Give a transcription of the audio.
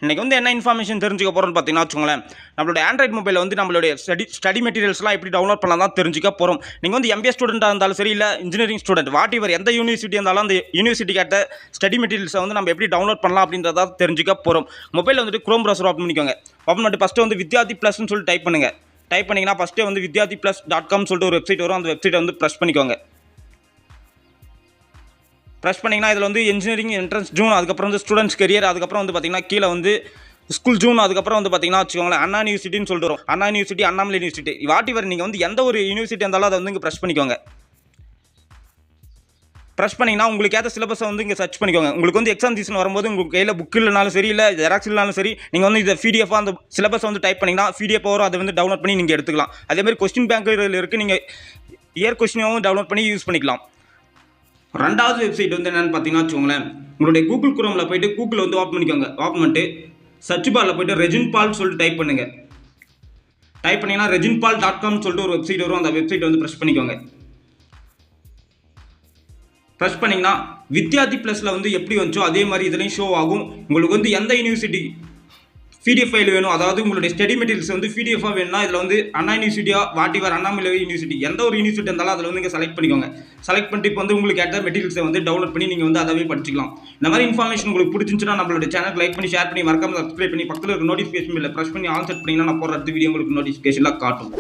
இன்றைக்கி வந்து என்ன இன்ஃபர்மேஷன் தெரிஞ்சுக்க போகிறோம்னு பார்த்தீங்கன்னா வச்சுக்கோங்களேன், நம்மளோட ஆண்ட்ராய்ட் மொபைலில் வந்து நம்மளுடைய ஸ்டடி மெட்டீரியல்ஸ்லாம் எப்படி டவுன்லோட் பண்ணலாம் தான் தெரிஞ்சுக்க போகிறோம். நீங்கள் வந்து எம்பிஏ ஸ்டூடெண்ட்டாக இருந்தாலும் சரி, இல்லை இன்ஜினியரிங் ஸ்டூடெண்ட் வாட் எவர் எந்த யூனிவர்சிட்டி இருந்தாலும் அந்த யூனிவர்சிட்டி கேட்ட ஸ்டடி மெட்டீரியல்ஸை வந்து நம்ம எப்படி டவுன்லோட் பண்ணலாம் அப்படின்றத தெரிஞ்சுக்க போகிறோம். மொபைலில் வந்துட்டு குரோம் ப்ரௌசர் ஓப்பன் பண்ணிக்கோங்க. ஓப்பன் பண்ணிட்டு ஃபஸ்ட்டு வந்து வித்யார்த்தி ப்ளஸ்ன்னு சொல்லி டைப் பண்ணுங்கள். டைப் பண்ணிங்கன்னா ஃபஸ்ட்டே வந்து vidyarthi+.com சொல்லிட்டு ஒரு வெப்சைட் வரும். அந்த வெப்சைட்டை வந்து ப்ரெஸ் பண்ணிக்கோங்க. ப்ரெஸ் பண்ணிங்கன்னா இதில் வந்து இன்ஜினியரிங் என்ட்ரன்ஸ் ஜூன், அதுக்கப்புறம் வந்து ஸ்டூடெண்ட்ஸ் கெரியர், அதுக்கப்புறம் வந்து பார்த்திங்கன்னா கீழே வந்து ஸ்கூல் ஜூன், அதுக்கப்புறம் வந்து பார்த்திங்கன்னா வச்சுக்கோங்களேன் அண்ணா யூனிவர்சிட்டின்னு சொல்லிட்டு வரும். அண்ணா university, Annamalai university what ever நீங்கள் வந்து எந்த ஒரு யூனிவர்சிட்டி இருந்தாலும் அதை வந்து இங்கே ப்ரெஸ் பண்ணிக்கோங்க. ப்ரெஸ் பண்ணிங்கன்னா உங்களுக்கு ஏற்ற சிலபஸை வந்து இங்கே சர்ச் பண்ணிக்கோங்க. உங்களுக்கு வந்து எக்ஸாம் சீசன் வரும்போது உங்களுக்கு கையில் புக் இல்லைனாலும் சரி, இல்லை ஜெராக்ஸ் இல்லைனாலும் சரி, நீங்கள் வந்து இதை பிடிஎஃபாக அந்த சிலபஸை வந்து டைப் பண்ணிங்கன்னா பிடிஎஃப் வரும். அதை வந்து டவுன்லோட் பண்ணி நீங்கள் எடுத்துக்கலாம். அதேமாதிரி கொஸ்டின் பேங்க் இதில் இருக்குது. நீங்கள் இயர் கொஸ்டினாகவும் டவுன்லோட் பண்ணி யூஸ் பண்ணிக்கலாம். ரெண்டாவது வெப்சைட் வந்து என்னென்னு பார்த்தீங்கன்னா வச்சுக்கோங்களேன், உங்களுடைய கூகுள் குரோமில் போய்ட்டு கூகுள் வந்து ஓப்பன் பண்ணிக்கோங்க. ஓப்பன் பண்ணிட்டு சர்ச் பாரில் போய்ட்டு ரெஜின்பால் சொல்லிட்டு டைப் பண்ணுங்கள். டைப் பண்ணிங்கன்னா reginpal.com சொல்லிட்டு ஒரு வெப்சைட் வரும். அந்த வெப்சைட் வந்து ப்ரெஸ் பண்ணிக்கோங்க. ப்ரெஸ் பண்ணிங்கன்னா வித்யார்த்தி ப்ளஸில் வந்து எப்படி வந்துச்சோ அதே மாதிரி இதுலேயும் ஷோ ஆகும். உங்களுக்கு வந்து எந்த யூனிவர்சிட்டி பிடிஎஃப் ஃபைல் வேணும், அதாவது உங்களுடைய ஸ்டடி மெட்டீரியல்ஸ் வந்து பிடிஎஃபாக வேணும்னா இதில் வந்து அண்ணா யூனிவர்சிட்டியா வாட் எவர் அண்ணாமலை யூனிவர்சிட்டி எந்த ஒரு யூனிவர்சிட்டி இருந்தாலும் அதில் வந்து நீங்கள் செலக்ட் பண்ணிக்கோங்க. செலக்ட் பண்ணிட்டு இப்போ வந்து உங்களுக்கு ஏற்ற மெட்டீரியல்ஸை வந்து டவுன்லோட் பண்ணி நீங்கள் வந்து அதாவே படிச்சிக்கலாம். இந்த மாதிரி இன்ஃபர்மேஷன் உங்களுக்கு பிடிச்சிருந்துச்சுன்னா நம்மளோட சேனல் லைக் பண்ணி ஷேர் பண்ணி மறக்காம சப்ஸ்கிரைப் பண்ணி பக்கத்தில் ஒரு நோட்டிஃபிகேஷன் பில்லை ப்ரெஸ் பண்ணி ஆல் செட் பண்ணிங்கன்னா நான் போடுற அடுத்த வீடியோ உங்களுக்கு நோட்டிஃபிகேஷனில் காட்டும்.